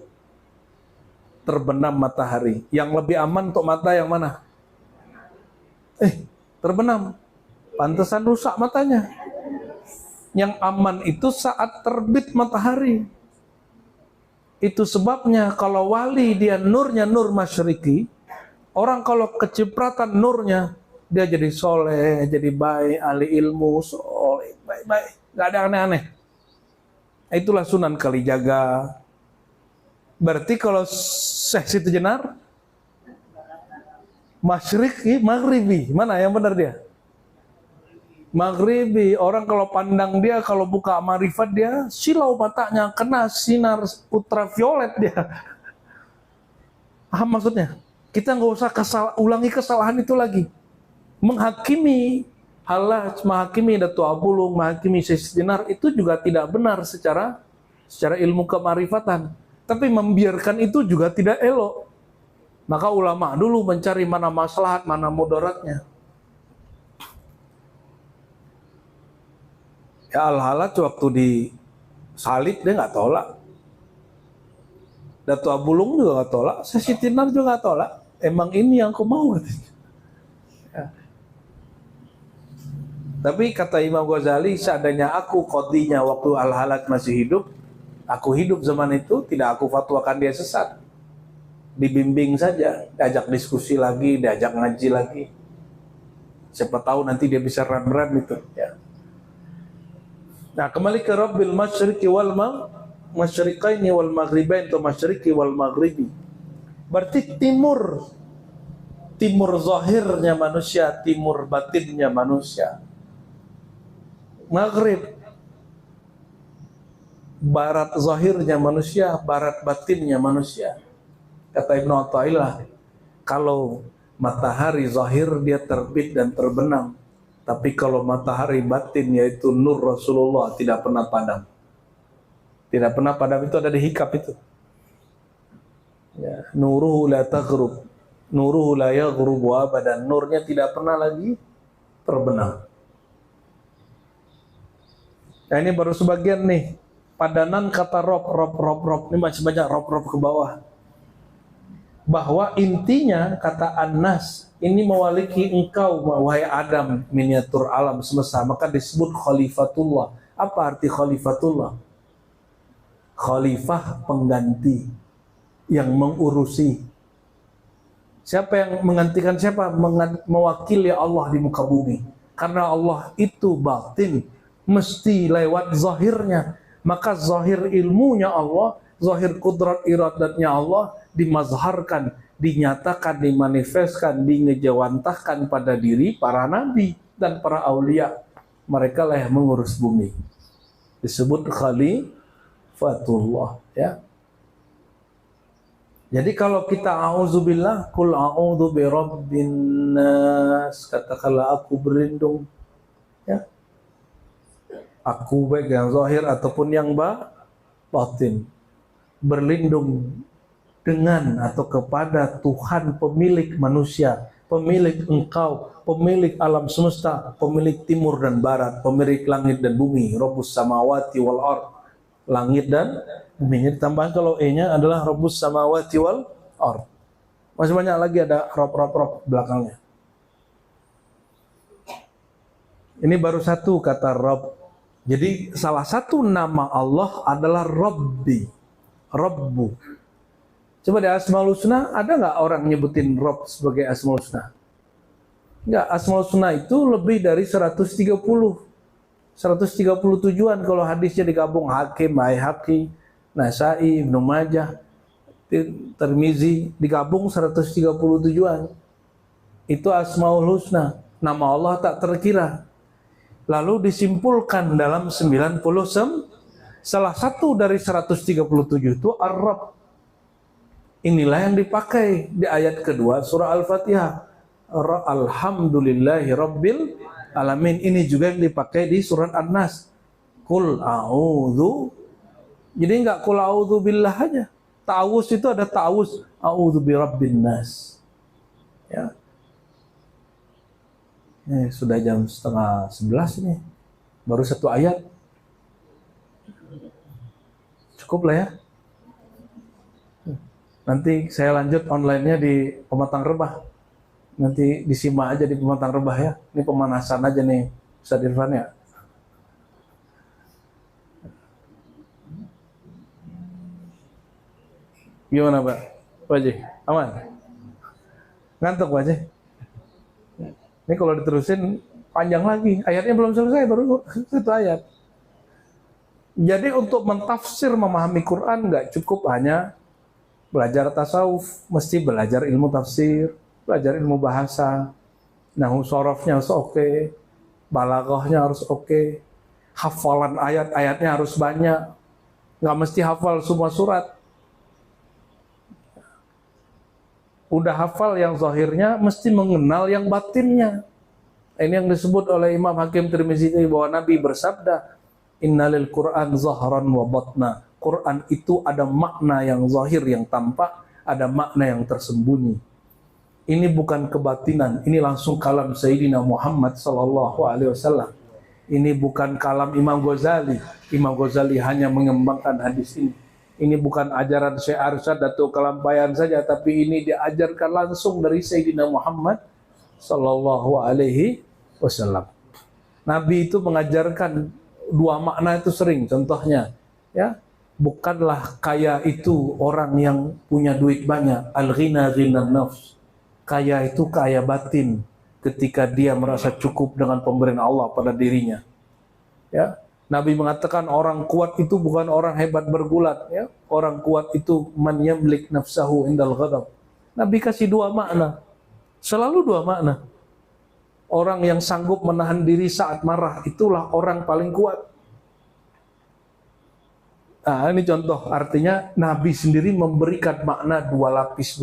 A: terbenam matahari. Yang lebih aman untuk mata yang mana? Terbenam. Pantesan rusak matanya. Yang aman itu saat terbit matahari. Itu sebabnya kalau wali dia nurnya nur masyriqi, orang kalau kecipratan nurnya, dia jadi soleh, jadi baik, ahli ilmu, soleh, baik-baik. Gak ada aneh-aneh. Itulah Sunan Kalijaga. Berarti kalau Syekh Siti Jenar, masyriqi, maghribi. Mana yang benar dia? Maghribi. Orang kalau pandang dia, kalau buka marifat dia, silau matanya, kena sinar ultraviolet dia. Paham maksudnya? Kita nggak usah ulangi kesalahan itu lagi. Menghakimi Hallaj, menghakimi Datuk Abulung, menghakimi Syekh Jenar itu juga tidak benar secara ilmu kemarifatan. Tapi membiarkan itu juga tidak elok. Maka ulama dulu mencari mana maslahat, mana mudaratnya. Ya Al-Hallaj waktu disalib dia nggak tolak. Datuk Abulung juga nggak tolak. Syekh Jenar juga nggak tolak. Emang ini yang aku mau katanya. Ya. Tapi kata Imam Ghazali, seandainya aku qadhinya waktu Al-Hallaj masih hidup, aku hidup zaman itu, tidak aku fatwakan dia sesat. Dibimbing saja, diajak diskusi lagi, diajak ngaji lagi. Siapa tahu nanti dia bisa rem-rem itu. Ya. Nah, kembali ke Rabbil Masyriqi wal Masyriqaini wal Maghribain atau Masyriqi wal Maghribi. Berarti timur zahirnya manusia, timur batinnya manusia. Maghrib, barat zahirnya manusia, barat batinnya manusia. Kata Ibnu Athaillah, kalau matahari zahir dia terbit dan terbenam, tapi kalau matahari batin yaitu nur Rasulullah tidak pernah padam. Tidak pernah padam itu ada di hikab itu. Ya, nuruhu la taghrub, nuruhu la yaghrubu abadan. Nurnya tidak pernah lagi terbenam. Nah ini baru sebagian nih padanan kata rob. Ini masih banyak rob ke bawah. Bahwa intinya kata An-Nas ini mewaliki engkau wahai Adam, miniatur alam semesta, maka disebut khalifatullah. Apa arti khalifatullah? Khalifah pengganti yang mengurusi. Siapa yang menggantikan siapa? Mewakili Allah di muka bumi. Karena Allah itu batin, mesti lewat zahirnya. Maka zahir ilmunya Allah, zahir kudrat iradatnya Allah dimazharkan, dinyatakan, dimanifestkan, dingejawantahkan pada diri para nabi dan para aulia. Mereka lah yang mengurus bumi. Disebut khalifatullah, ya. Jadi kalau kita a'udzubillah, qul a'udzu birabbin nas, katakanlah aku berlindung, ya. Aku baik yang zahir ataupun yang batin, berlindung dengan atau kepada Tuhan pemilik manusia, pemilik engkau, pemilik alam semesta, pemilik timur dan barat, pemilik langit dan bumi, Rabbus samawati wal ard, langit dan bumi. Ditambahkan kalau E-nya adalah Rabbus samawati wal ard. Masih banyak lagi ada rob belakangnya. Ini baru satu kata Rabb. Jadi salah satu nama Allah adalah Rabbi, Rabbu. Coba di Asmaul Husna ada nggak orang nyebutin Rabb sebagai Asmaul Husna? Enggak, Asmaul Husna itu lebih dari 130 tujuan kalau hadisnya digabung, Hakim, Baihaqi, Nasai, Ibnu Majah, Tirmizi, digabung 130 tujuan. Itu Asmaul Husna, nama Allah tak terkira. Lalu disimpulkan dalam 90, salah satu dari 137 itu Ar-Rabb. Inilah yang dipakai di ayat kedua surah Al-Fatihah. Alhamdulillahi Rabbil Alamin. Ini juga yang dipakai di surat An-Nas. Qul a'udzu. Jadi enggak qul a'udzu billah aja. Ta'awuz itu ada ta'awuz a'udzu birabbin nas. Ya. Sudah jam 10:30 ini. Baru satu ayat. Cukup lah ya. Nanti saya lanjut online-nya di Pematang Rebah. Nanti disimak aja di Pematang Rebah ya. Ini pemanasan aja nih, Ustaz Irfan ya. Gimana Pak? Pak Haji, aman? Ngantuk Pak Haji? Ini kalau diterusin panjang lagi. Ayatnya belum selesai, baru satu ayat. Jadi untuk mentafsir, memahami Quran nggak cukup hanya belajar tasawuf, mesti belajar ilmu tafsir, belajar ilmu bahasa, nahwu sorofnya harus oke, balaghahnya harus oke, hafalan ayat-ayatnya harus banyak, nggak mesti hafal semua surat. Udah hafal yang zahirnya, mesti mengenal yang batinnya. Ini yang disebut oleh Imam Hakim Tirmizi bahwa Nabi bersabda, Innalil Quran zahran wa batna. Quran itu ada makna yang zahir, yang tampak, ada makna yang tersembunyi. Ini bukan kebatinan, ini langsung kalam Sayyidina Muhammad sallallahu alaihi wasallam. Ini bukan kalam Imam Ghazali. Imam Ghazali hanya mengembangkan hadis ini. Ini bukan ajaran Syekh Arsyad atau Kelampayan saja, tapi ini diajarkan langsung dari Sayyidina Muhammad sallallahu alaihi wasallam. Nabi itu mengajarkan dua makna itu sering. Contohnya, ya, bukanlah kaya itu orang yang punya duit banyak. Al-ghina ghinan nafs. Kaya itu kaya batin, ketika dia merasa cukup dengan pemberian Allah pada dirinya. Ya, Nabi mengatakan orang kuat itu bukan orang hebat bergulat. Ya, orang kuat itu man yamlik nafsahu indal ghadab. Nabi kasih dua makna, selalu dua makna. Orang yang sanggup menahan diri saat marah, itulah orang paling kuat. Nah, ini contoh, artinya Nabi sendiri memberikan makna dua lapis.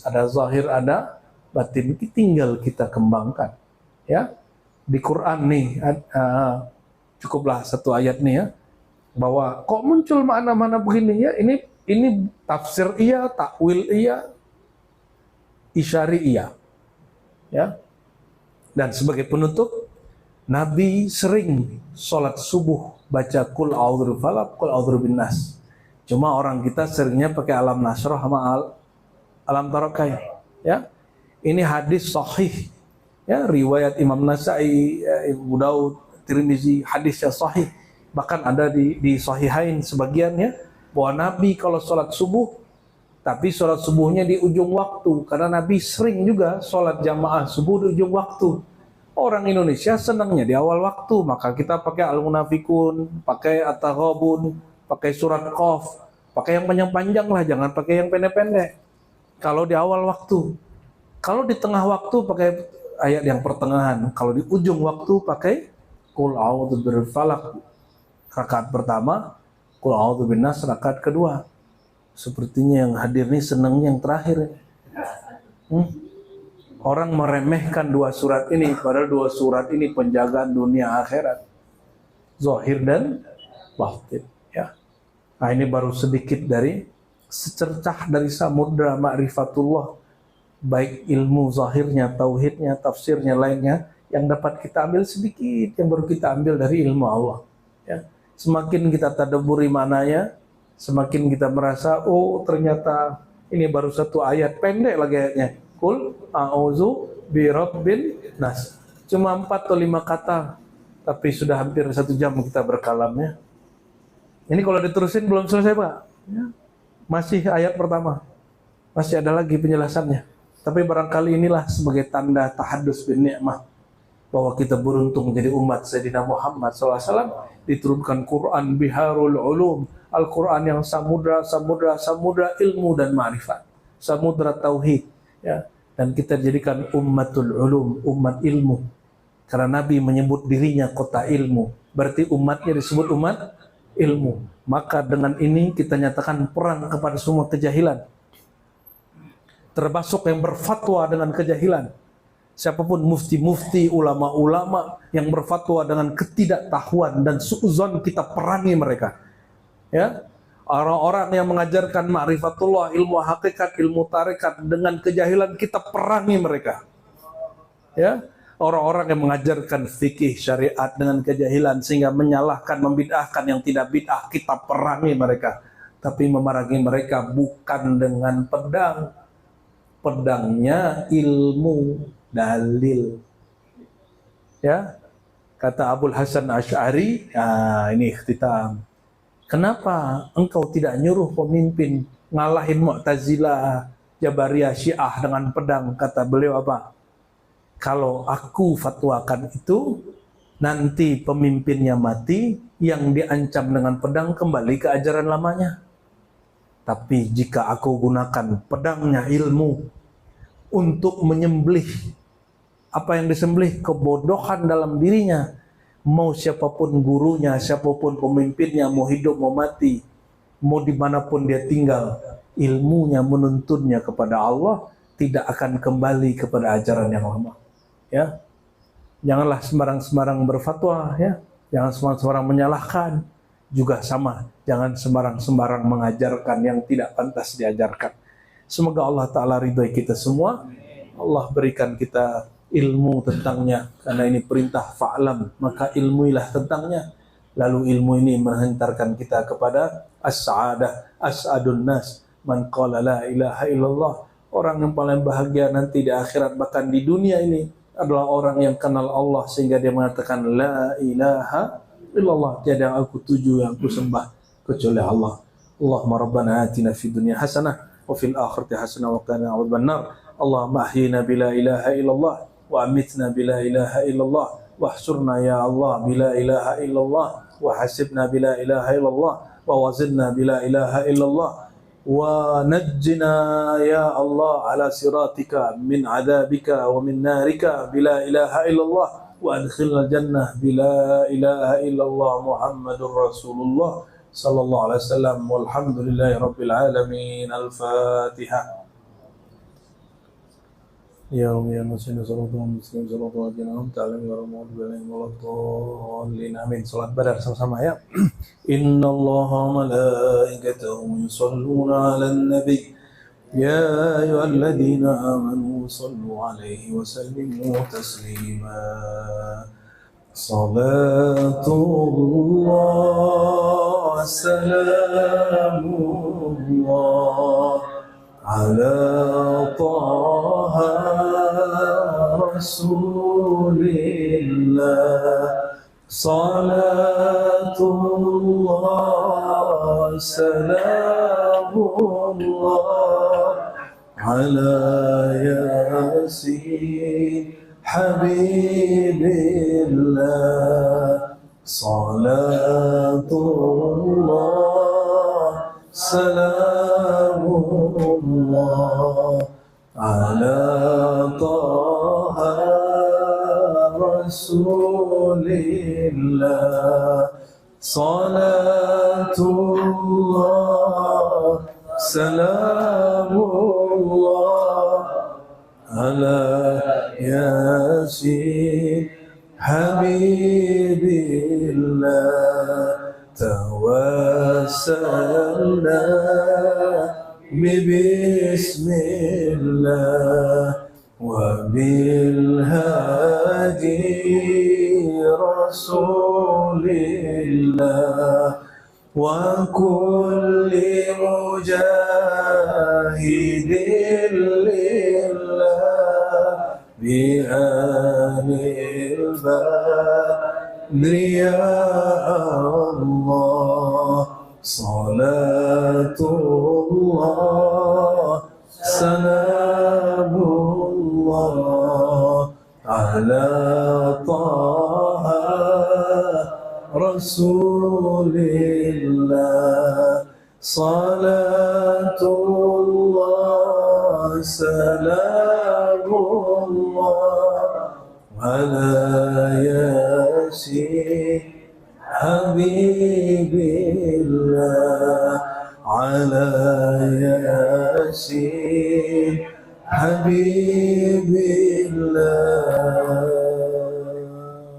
A: Ada zahir, ada batin. Ini tinggal kita kembangkan. Ya, di Quran nih, cukuplah satu ayat nih ya, bahwa kok muncul makna-makna begini ya. Ini tafsir iya, takwil iya, isyari iya. Ya. Dan sebagai penutup, Nabi sering sholat subuh baca kul a'udzu falaq, kul a'udzu binnas. Cuma orang kita seringnya pakai alam nasrah sama alam tarokai. Ya, ini hadis sahih. Ya, riwayat Imam Nasai, Abu Daud, Tirmizi, hadisnya sahih. Bahkan ada di sahihain sebagiannya bahwa Nabi kalau sholat subuh, tapi sholat subuhnya di ujung waktu, karena Nabi sering juga sholat jamaah subuh di ujung waktu. Orang Indonesia senangnya di awal waktu, maka kita pakai Al-Munafikun, pakai At-Taghabun, pakai surat Qaf, pakai yang panjang-panjang lah, jangan pakai yang pendek-pendek. Kalau di awal waktu, kalau di tengah waktu pakai ayat yang pertengahan, kalau di ujung waktu pakai Qul a'udzu birabbil falaq rakaat pertama, Qul a'udzu binnas rakaat kedua. Sepertinya yang hadir ini senangnya yang terakhir. Orang meremehkan dua surat ini, padahal dua surat ini penjagaan dunia akhirat, zahir dan batin. Ya, nah ini baru sedikit dari secercah dari samudra ma'rifatullah, baik ilmu zahirnya, tauhidnya, tafsirnya, lainnya, yang dapat kita ambil sedikit, yang baru kita ambil dari ilmu Allah. Ya, semakin kita tadabburi mananya, semakin kita merasa, oh ternyata ini baru satu ayat, pendek lagi ayatnya. Kul a'udzu birabbin nas. Cuma 4 atau 5 kata, tapi sudah hampir 1 jam kita berkalamnya. Ini kalau diterusin belum selesai Pak. Ya. Masih ayat pertama, masih ada lagi penjelasannya. Tapi barangkali inilah sebagai tanda tahadus bin ni'mah, bahwa kita beruntung menjadi umat Sayyidina Muhammad SAW. Diturunkan Quran biharul ulum, Al-Quran yang samudra ilmu dan ma'rifat, samudra tauhid. Ya, dan kita jadikan ummatul ulum, umat ilmu. Karena Nabi menyebut dirinya kota ilmu, berarti umatnya disebut umat ilmu. Maka dengan ini kita nyatakan perang kepada semua kejahilan, termasuk yang berfatwa dengan kejahilan. Siapapun mufti-mufti, ulama-ulama yang berfatwa dengan ketidaktahuan dan suudzon, kita perangi mereka. Ya, orang-orang yang mengajarkan ma'rifatullah, ilmu hakikat, ilmu tarekat dengan kejahilan, kita perangi mereka. Ya, orang-orang yang mengajarkan fikih syariat dengan kejahilan sehingga menyalahkan, membid'ahkan yang tidak bid'ah, kita perangi mereka. Tapi memerangi mereka bukan dengan pedang. Pedangnya ilmu, dalil. Ya, kata Abul Hasan Asy'ari, ini ikhtitam. Kenapa engkau tidak nyuruh pemimpin ngalahin Mu'tazilah, Jabariyah, Syiah dengan pedang? Kata beliau apa? Kalau aku fatwakan itu, nanti pemimpinnya mati, yang diancam dengan pedang kembali ke ajaran lamanya. Tapi jika aku gunakan pedangnya ilmu untuk menyembelih, apa yang disembelih? Kebodohan dalam dirinya. Mau siapapun gurunya, siapapun pemimpinnya, mau hidup mau mati, mau dimanapun dia tinggal, ilmunya menuntunnya kepada Allah, tidak akan kembali kepada ajaran yang lama. Ya, janganlah sembarang-sembarang berfatwa, ya, jangan sembarang-sembarang menyalahkan, juga sama, jangan sembarang-sembarang mengajarkan yang tidak pantas diajarkan. Semoga Allah Ta'ala ridhoi kita semua, Allah berikan kita ilmu tentangnya, karena ini perintah fa'lam, maka ilmuilah tentangnya. Lalu ilmu ini menghantarkan kita kepada as-sa'adah, as'adun nas, man qala la ilaha illallah. Orang yang paling bahagia nanti di akhirat, bahkan di dunia ini, adalah orang yang kenal Allah sehingga dia mengatakan la ilaha illallah, tiada yang aku tuju, yang aku sembah kecuali Allah. Allahumma rabbana atina fid dunya hasanah wa fil akhirati hasanah wa qina adzabannar. Allahumma ahyina bila ilaha illallah wa amitna bila ilaha illallah wa ahsurna ya Allah bila ilaha illallah wa hasibna bila ilaha illallah wa wazidna bila ilaha illallah wa najjina ya Allah ala siratika min adabika wa min narika bila ilaha illallah wa adkhilna jannah bila ilaha illallah Muhammadur Rasulullah sallallahu alaihi wasallam walhamdulillahi rabbil alamin. Al-Fatihah. Ya Rabbi ya Nusayna sallallahu muslim sallallahu alaihi wa sallam wa rahmatullahi wa barakatuh. Amin. Salat badar sama-sama ya. Inna Allaha malaikatahu yusalluna 'alan nabi ya ayyuhalladzina amanu sallu 'alaihi wa sallimu taslima. Salatullah salamullah ala taha rasulillah. Salatullah salamullah ala yasin habibillah. Salatullah salamullah ala taha rasulillah. Salatullah salamullah ala yasin habibillah. Tawassalna bismillah wa bil hadi rasulillah wa kulli mujahidin lillah bi anil badri ya Allah. Salatullah salamullah ala taha rasulillah. Salatullah salamullah ala yasin habibillah. Ala yasin habibillah.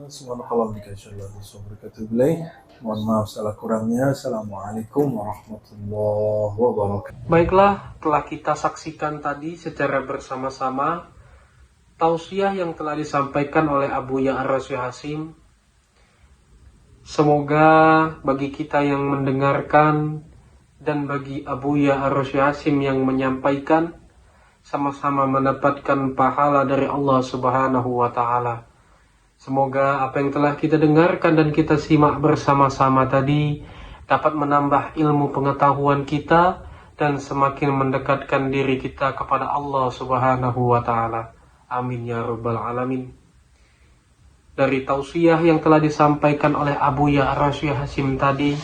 A: Subhanallah wabarakatuh. Mohon maaf salah kurangnya. Assalamualaikum warahmatullahi wabarakatuh.
B: Baiklah, telah kita saksikan tadi secara bersama-sama tausiah yang telah disampaikan oleh Abu Ya Ar-Rasyid Hasim. Semoga bagi kita yang mendengarkan dan bagi Abu Ya Ar-Rasyid Hasim yang menyampaikan sama-sama mendapatkan pahala dari Allah Subhanahu wa taala. Semoga apa yang telah kita dengarkan dan kita simak bersama-sama tadi dapat menambah ilmu pengetahuan kita dan semakin mendekatkan diri kita kepada Allah Subhanahu wa taala. Amin ya rabbal alamin. Dari tausiah yang telah disampaikan oleh Abu Ya Ar-Rasyid Hasim tadi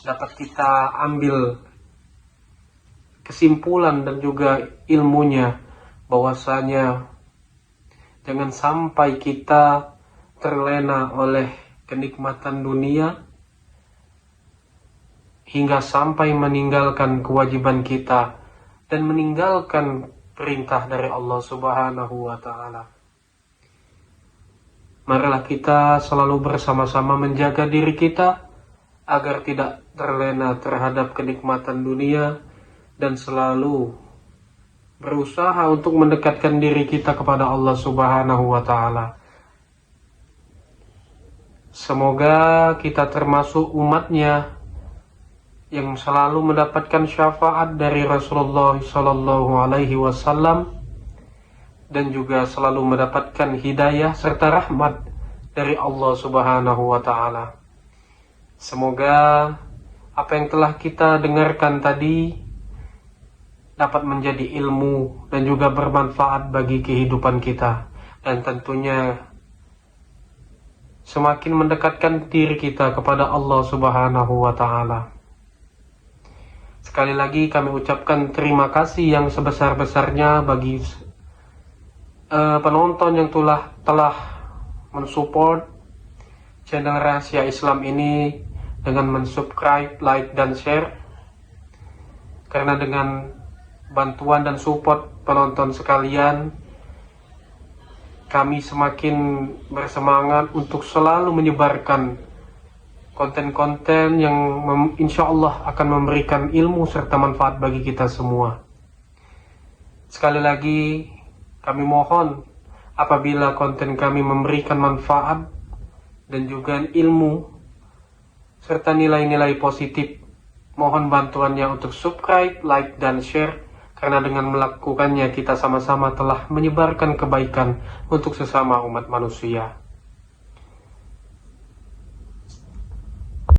B: dapat kita ambil kesimpulan dan juga ilmunya bahwasanya jangan sampai kita terlena oleh kenikmatan dunia hingga sampai meninggalkan kewajiban kita dan meninggalkan perintah dari Allah Subhanahu wa Ta'ala. Marilah kita selalu bersama-sama menjaga diri kita agar tidak terlena terhadap kenikmatan dunia dan selalu berusaha untuk mendekatkan diri kita kepada Allah Subhanahu wa Ta'ala. Semoga kita termasuk umatnya yang selalu mendapatkan syafaat dari Rasulullah Sallallahu Alaihi Wasallam dan juga selalu mendapatkan hidayah serta rahmat dari Allah Subhanahu wa Ta'ala. Semoga apa yang telah kita dengarkan tadi dapat menjadi ilmu dan juga bermanfaat bagi kehidupan kita, dan tentunya semakin mendekatkan diri kita kepada Allah Subhanahu wa Ta'ala. Sekali lagi kami ucapkan terima kasih yang sebesar-besarnya bagi penonton yang telah mensupport channel Rahasia Islam ini dengan mensubscribe, like, dan share. Karena dengan bantuan dan support penonton sekalian, kami semakin bersemangat untuk selalu menyebarkan konten-konten yang insya Allah akan memberikan ilmu serta manfaat bagi kita semua. Sekali lagi kami mohon, apabila konten kami memberikan manfaat dan juga ilmu serta nilai-nilai positif, mohon bantuannya untuk subscribe, like, dan share, karena dengan melakukannya kita sama-sama telah menyebarkan kebaikan untuk sesama umat manusia.